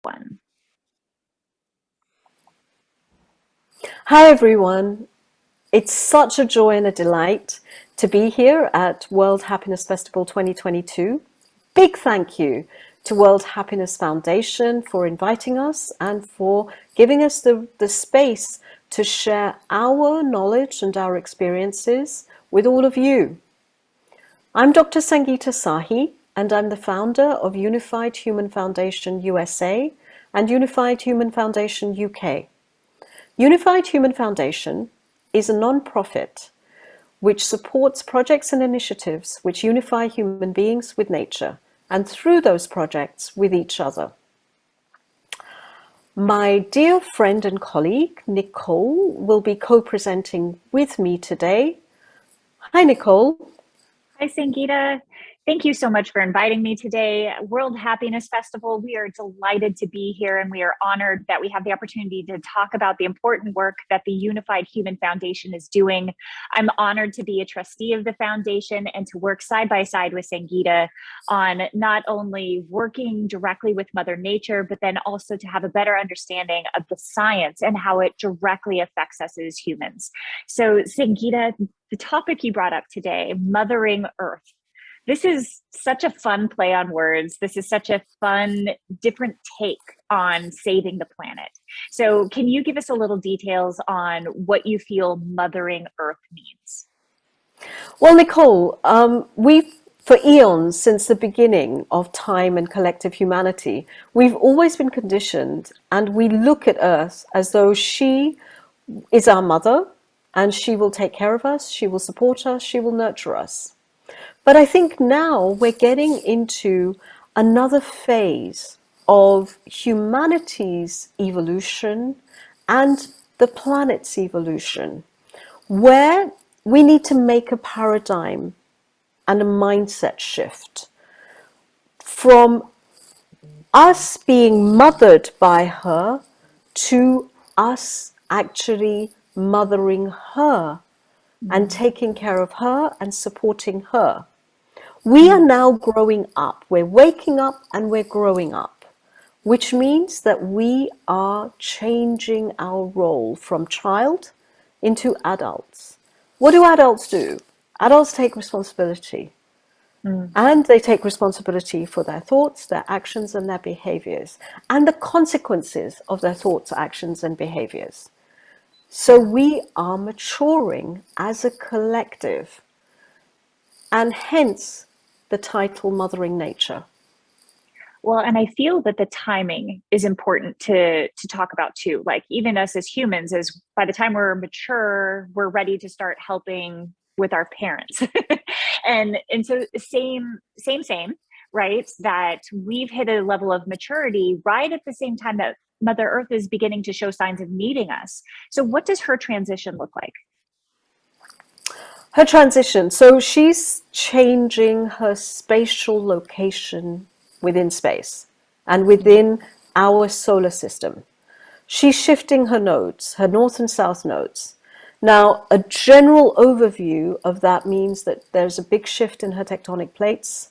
One. Hi, everyone. It's such a joy and a delight to be here at World Happiness Festival 2022. Big thank you to World Happiness Foundation for inviting us and for giving us the space to share our knowledge and our experiences with all of you. I'm Dr. Sangeeta Sahi, and I'm the founder of Unified Human Foundation USA and Unified Human Foundation UK. Unified Human Foundation is a non-profit which supports projects and initiatives which unify human beings with nature, and through those projects with each other. My dear friend and colleague, Nicole, will be co-presenting with me today. Hi, Nicole. Hi, Sangeeta. Thank you so much for inviting me today. World Happiness Festival, we are delighted to be here and we are honored that we have the opportunity to talk about the important work that the Unified Human Foundation is doing. I'm honored to be a trustee of the foundation and to work side by side with Sangeeta on not only working directly with Mother Nature, but then also to have a better understanding of the science and how it directly affects us as humans. So, Sangeeta, the topic you brought up today, Mothering Earth. This is such a fun play on words. This is such a fun, different take on saving the planet. So, can you give us a little details on what you feel Mothering Earth means? Well, Nicole, for eons, since the beginning of time and collective humanity, we've always been conditioned and we look at Earth as though she is our mother and she will take care of us, she will support us, she will nurture us. But I think now we're getting into another phase of humanity's evolution and the planet's evolution, where we need to make a paradigm and a mindset shift from us being mothered by her to us actually mothering her and taking care of her and supporting her. We are now growing up. We're waking up and we're growing up, which means that we are changing our role from child into adults. What do adults do? Adults take responsibility. Mm. And they take responsibility for their thoughts, their actions, and their behaviors, and the consequences of their thoughts, actions, and behaviors. So we are maturing as a collective, and hence the title Mothering Nature. Well, and I feel that the timing is important to talk about too. Like even us as humans, as by the time we're mature, we're ready to start helping with our parents. And so same, right? That we've hit a level of maturity right at the same time that Mother Earth is beginning to show signs of needing us. So what does her transition look like? Her transition, so she's changing her spatial location within space and within our solar system. She's shifting her nodes, her north and south nodes. Now, a general overview of that means that there's a big shift in her tectonic plates,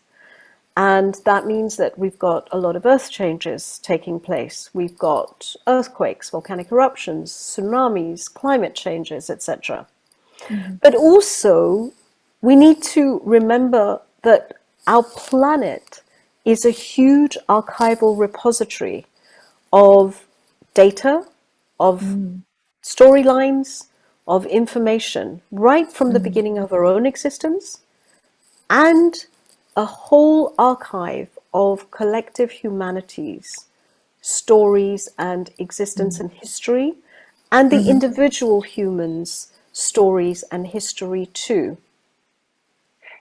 and that means that we've got a lot of earth changes taking place. We've got earthquakes, volcanic eruptions, tsunamis, climate changes, etc. Mhm. But also, we need to remember that our planet is a huge archival repository of data, of Mm. storylines, of information, right from the Mhm. beginning of our own existence, and a whole archive of collective humanities, stories and existence and history, and the Mhm. individual humans' stories and history too.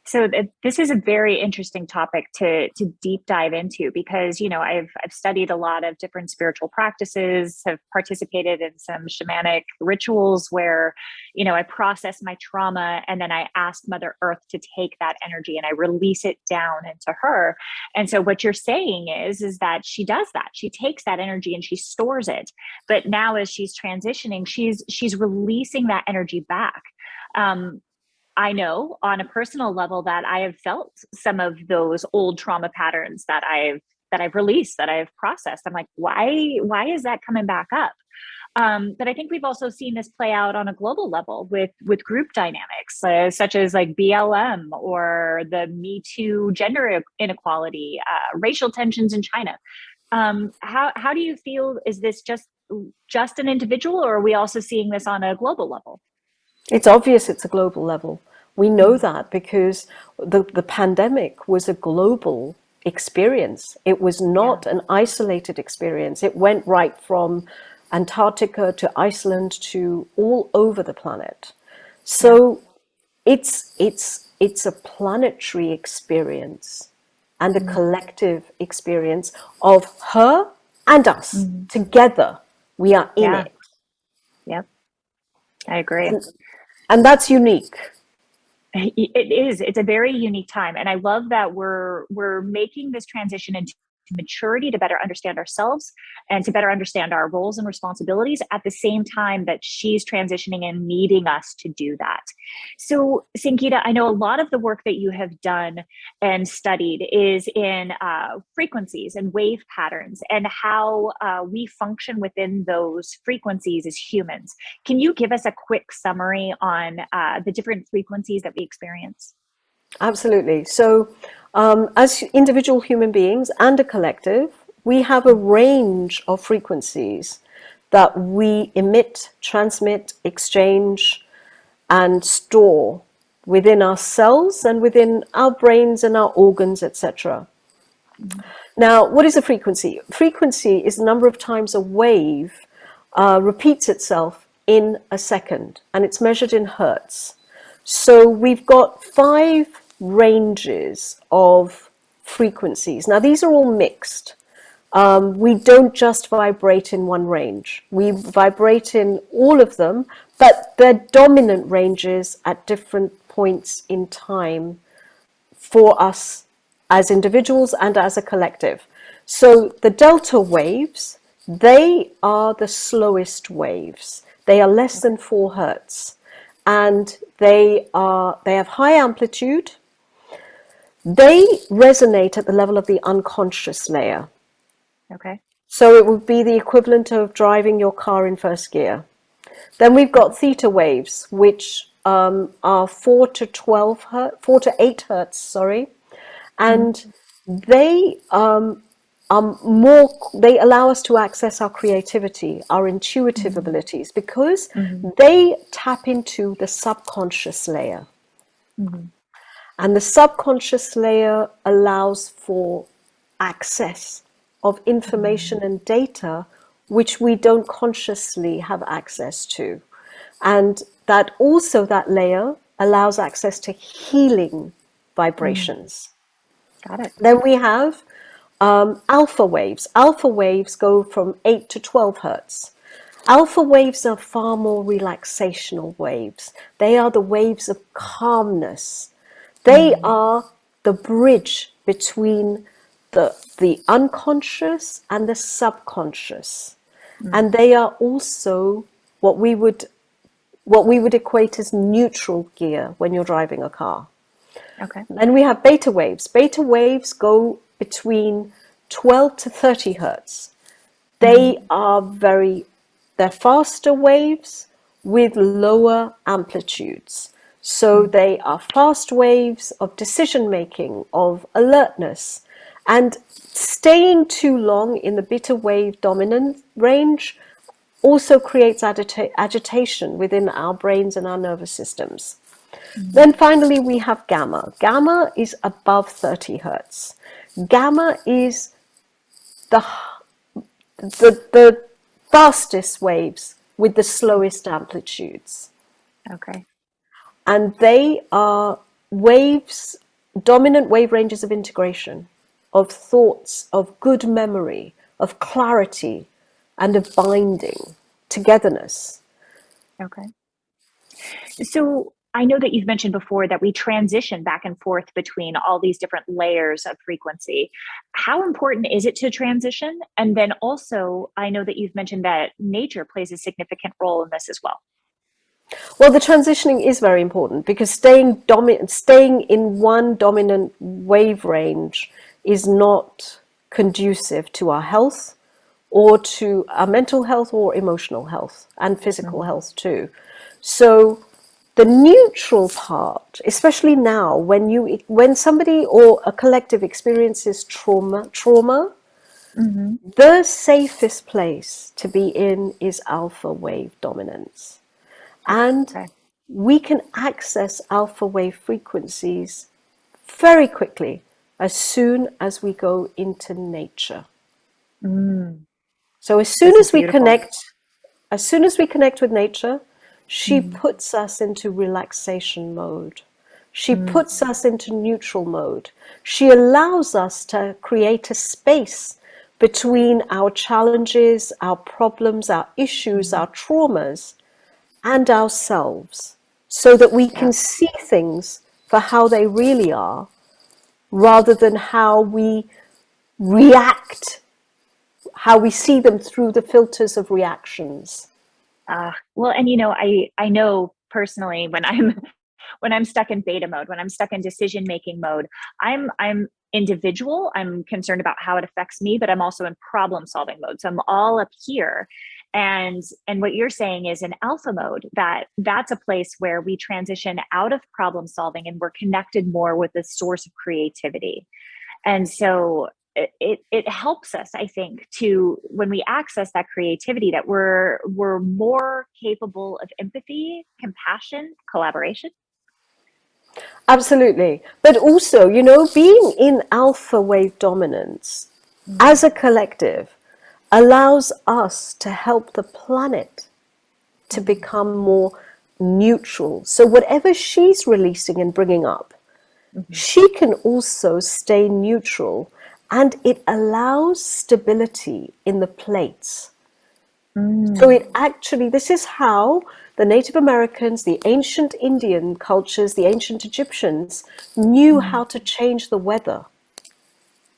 So this is a very interesting topic to deep dive into because I've studied a lot of different spiritual practices, have participated in some shamanic rituals where I process my trauma and then I ask Mother Earth to take that energy and I release it down into her. And so what you're saying is that she does that. She takes that energy and she stores it. But now as she's transitioning, she's releasing that energy back. Um, I know on a personal level that I have felt some of those old trauma patterns that I've that I've released, that I've processed. I'm like, why is that coming back up? But I think we've also seen this play out on a global level with group dynamics, such as like BLM or the Me Too gender inequality, racial tensions in China. How do you feel? Is this just an individual, or are we also seeing this on a global level? It's obvious it's a global level. We know Mm, that because the pandemic was a global experience. It was yeah, not an isolated experience. It went right from Antarctica to Iceland to all over the planet. yeah, So it's a planetary experience and a mm, collective experience of her and us mm, together. We are in yeah, it. yep, I agree. And that's unique. It is. It's a very unique time, and I love that we're making this transition into maturity to better understand ourselves and to better understand our roles and responsibilities at the same time that she's transitioning and needing us to do that. So, Sangeeta, I know a lot of the work that you have done and studied is in frequencies and wave patterns and how we function within those frequencies as humans. Can you give us a quick summary on the different frequencies that we experience? Absolutely. So, as individual human beings and a collective, we have a range of frequencies that we emit, transmit, exchange, and store within our cells and within our brains and our organs, etc. Mhm. Now, what is a frequency? Frequency is the number of times a wave repeats itself in a second, and it's measured in hertz. So we've got 5 ranges of frequencies. Now, these are all mixed. We don't just vibrate in one range. We vibrate in all of them, but they're dominant ranges at different points in time for us as individuals and as a collective. So the delta waves, they are the slowest waves. They are less Okay. than 4 hertz, and they have high amplitude. They resonate at the level of the unconscious layer. Okay. So it would be the equivalent of driving your car in first gear. Then we've Mhm. got theta waves, which are 4 to 8 hertz, sorry, Mhm. and they are more. They allow us to access our creativity, our intuitive Mhm. abilities, because Mhm. they tap into the subconscious layer, Mhm. and the subconscious layer allows for access of information Mhm. and data which we don't consciously have access to. And that layer allows access to healing Mhm. vibrations. Got it. Then we have alpha waves. Alpha waves go from 8 to 12 hertz. Alpha waves are far more relaxational waves. They are the waves of calmness. They Mhm. are the bridge between the unconscious and the subconscious. Mhm. And they are also what we would equate as neutral gear when you're driving a car. Okay. Then we have beta waves. Beta waves go between 12 to 30 hertz. They Mhm. are they're faster waves with lower amplitudes. So Mhm. they are fast waves of decision making, of alertness. And staying too long in the beta wave dominant range also creates agitation within our brains and our nervous systems. Mhm. Then finally, we have gamma. Gamma is above 30 hertz. Gamma is the, the fastest waves with the slowest amplitudes. Okay. And they are waves, dominant wave ranges of integration, of thoughts, of good memory, of clarity, and of binding, togetherness. Okay. So I know that you've mentioned before that we transition back and forth between all these different layers of frequency. How important is it to transition? And then also, I know that you've mentioned that nature plays a significant role in this as well. Well, the transitioning is very important because staying in one dominant wave range is not conducive to our health or to our mental health or emotional health and physical health too. So the neutral part, especially now when somebody or a collective experiences trauma, the safest place to be in is alpha wave dominance. And Okay. we can access alpha wave frequencies very quickly as soon as we go into nature. So This is beautiful. as soon as we connect with nature, she puts us into relaxation mode. She puts us into neutral mode. She allows us to create a space between our challenges, our problems, our issues, our traumas, and ourselves, so that we Yeah. can see things for how they really are, rather than how we react, how we see them through the filters of reactions. Well, and I know personally when I'm when I'm stuck in beta mode, when I'm stuck in decision making mode, I'm individual. I'm concerned about how it affects me, but I'm also in problem solving mode. So I'm all up here. And what you're saying is in alpha mode, that's a place where we transition out of problem solving and we're connected more with the source of creativity. And so it helps us, I think, to when we access that creativity, that we're more capable of empathy, compassion, collaboration. Absolutely. But also, being in alpha wave dominance as a collective allows us to help the planet to become more neutral. So whatever she's releasing and bringing up, she can also stay neutral, and it allows stability in the plates. So this is how the Native Americans, the ancient Indian cultures, the ancient Egyptians knew how to change the weather,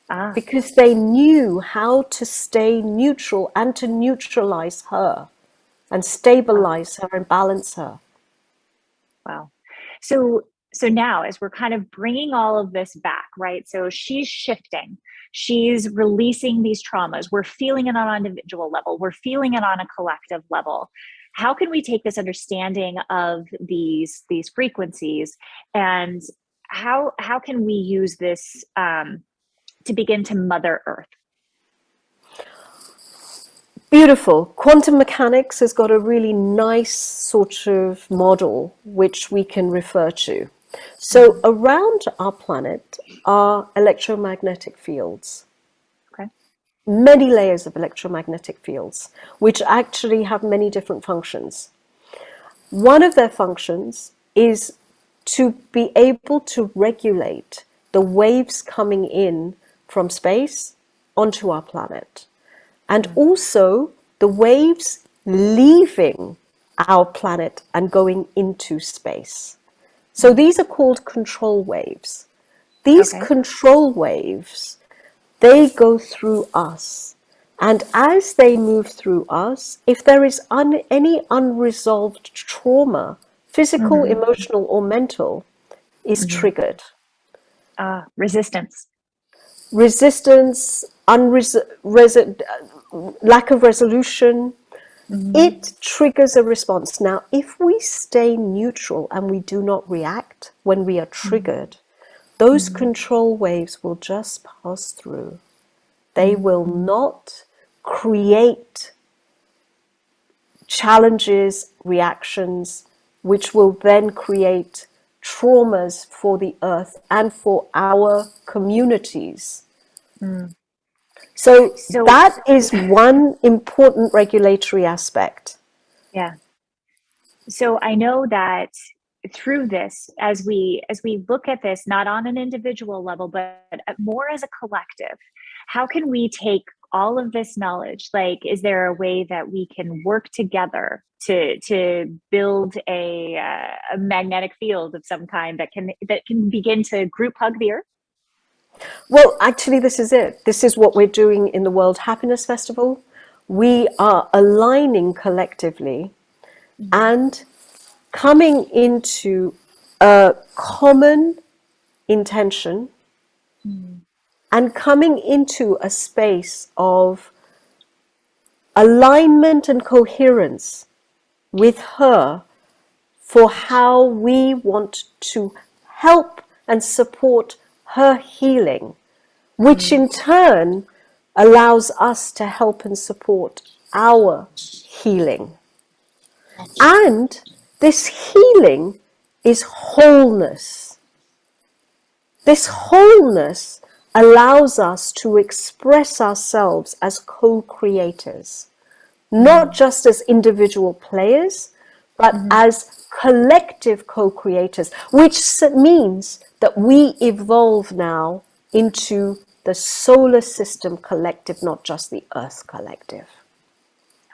Ah, because they knew how to stay neutral and to neutralize her and ah, stabilize her and balance her. wow. So now as we're kind of bringing all of this back, right? So she's shifting. She's releasing these traumas. We're feeling it on an individual level. We're feeling it on a collective level. How can we take this understanding of these frequencies, and how can we use this to begin to mother Earth? Beautiful. Quantum mechanics has got a really nice sort of model which we can refer to. So around our planet are electromagnetic fields, Okay. many layers of electromagnetic fields, which actually have many different functions. One of their functions is to be able to regulate the waves coming in from space onto our planet, and also the waves leaving our planet and going into space. So these are called control waves. These Okay. control waves, they go through us. And as they move through us, if there is any unresolved trauma, physical, Mm-hmm. emotional, or mental, is Mm-hmm. triggered. Resistance. Resistance, lack of resolution, Mm-hmm. it triggers a response. Now, if we stay neutral and we do not react when we are triggered, those Mm-hmm. control waves will just pass through. They Mm-hmm. will not create challenges, reactions, which will then create traumas for the earth and for our communities. Mm. So So that is one important regulatory aspect. yeah. So I know that through this, as we look at this not on an individual level but more as a collective, how can we take all of this knowledge, like is there a way that we can work together to build a magnetic field of some kind that can begin to group hug the earth? Well, actually, this is it. This is what we're doing in the World Happiness Festival. We are aligning collectively Mm, and coming into a common intention mm, and coming into a space of alignment and coherence with her for how we want to help and support her healing, which in turn allows us to help and support our healing. And this healing is wholeness. This wholeness allows us to express ourselves as co-creators, not just as individual players, but as collective co-creators, which means that we evolve now into the solar system collective, not just the Earth collective.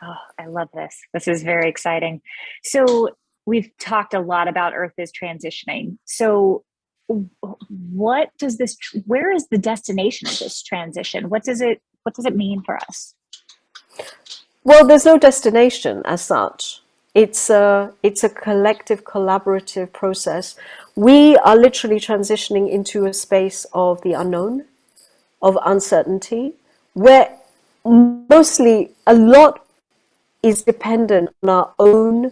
Oh, I love this. This is very exciting. So we've talked a lot about Earth is transitioning. So what does this, where is the destination of this transition? What does it mean for us? Well, there's no destination as such. It's a collective, collaborative process. We are literally transitioning into a space of the unknown, of uncertainty, where mostly a lot is dependent on our own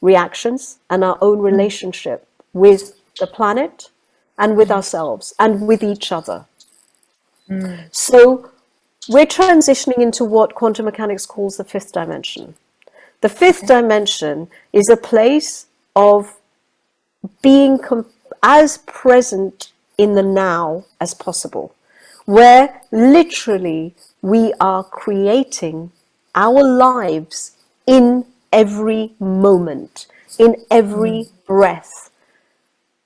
reactions and our own relationship with the planet and with ourselves and with each other. So we're transitioning into what quantum mechanics calls the fifth dimension. The fifth dimension is a place of being as present in the now as possible, where literally we are creating our lives in every moment, in every breath.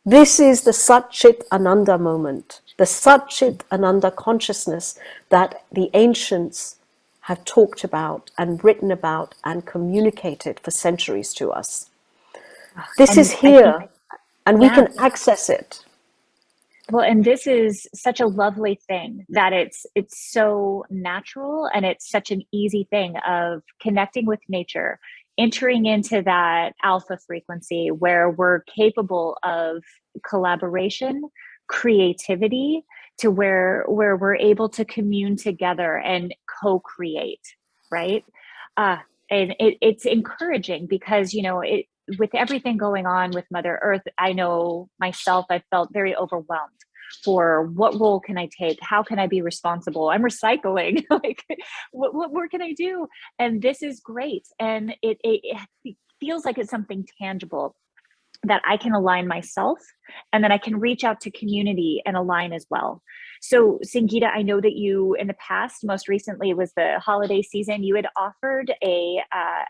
This is the Sat Chit Ananda moment, the Sat Chit Ananda consciousness that the ancients have talked about and written about and communicated for centuries to us. This is here, and we can access it. Well, and this is such a lovely thing that it's so natural, and it's such an easy thing of connecting with nature, entering into that alpha frequency where we're capable of collaboration, creativity, to where we're able to commune together and co-create, right? And it's encouraging because, you know, with everything going on with Mother Earth, I know myself, I felt very overwhelmed for what role can I take? How can I be responsible? I'm recycling. Like, what more can I do? And this is great. And it feels like it's something tangible that I can align myself, and then I can reach out to community and align as well. So Sangeeta, I know that you in the past, most recently was the holiday season, you had offered a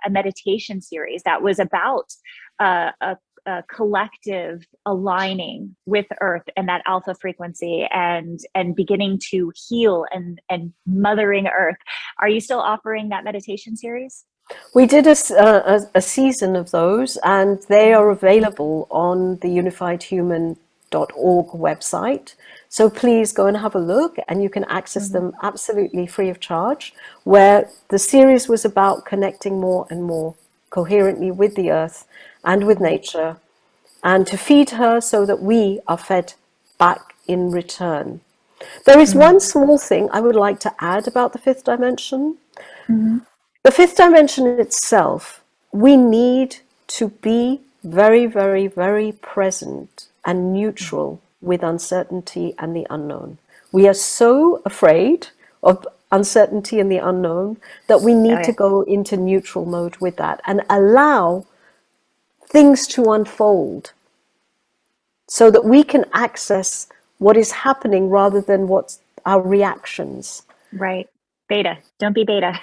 meditation series that was about a collective aligning with Earth and that alpha frequency and beginning to heal and mothering Earth. Are you still offering that meditation series? We did a season of those, and they are available on the unifiedhuman.org website. So please go and have a look, and you can access them absolutely free of charge, where the series was about connecting more and more coherently with the earth and with nature, and to feed her so that we are fed back in return. There is one small thing I would like to add about the fifth dimension. The fifth dimension itself, we need to be very, very, very present and neutral with uncertainty and the unknown. We are so afraid of uncertainty and the unknown that we need to go into neutral mode with that and allow things to unfold so that we can access what is happening rather than what's our reactions. Right. Beta. Don't be beta.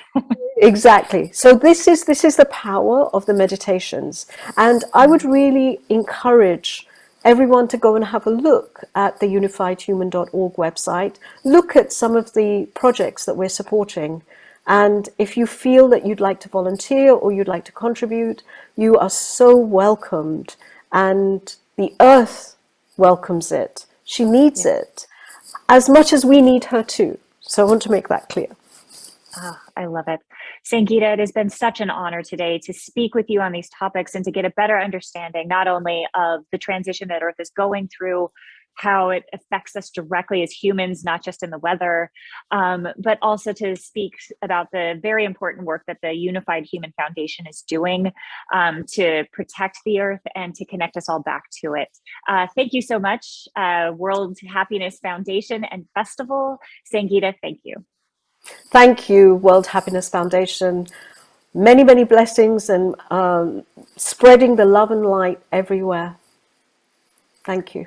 Exactly. So this is the power of the meditations. And I would really encourage everyone to go and have a look at the unifiedhuman.org website. Look at some of the projects that we're supporting. And if you feel that you'd like to volunteer or you'd like to contribute, you are so welcomed. And the earth welcomes it. She needs it as much as we need her too. So I want to make that clear. Oh, I love it. Sangeeta, it has been such an honor today to speak with you on these topics and to get a better understanding, not only of the transition that Earth is going through how it affects us directly as humans, not just in the weather, but also to speak about the very important work that the Unified Human Foundation is doing to protect the earth and to connect us all back to it. Thank you so much, World Happiness Foundation and Festival. Sangeeta, thank you. Thank you, World Happiness Foundation. Many, many blessings and spreading the love and light everywhere. Thank you.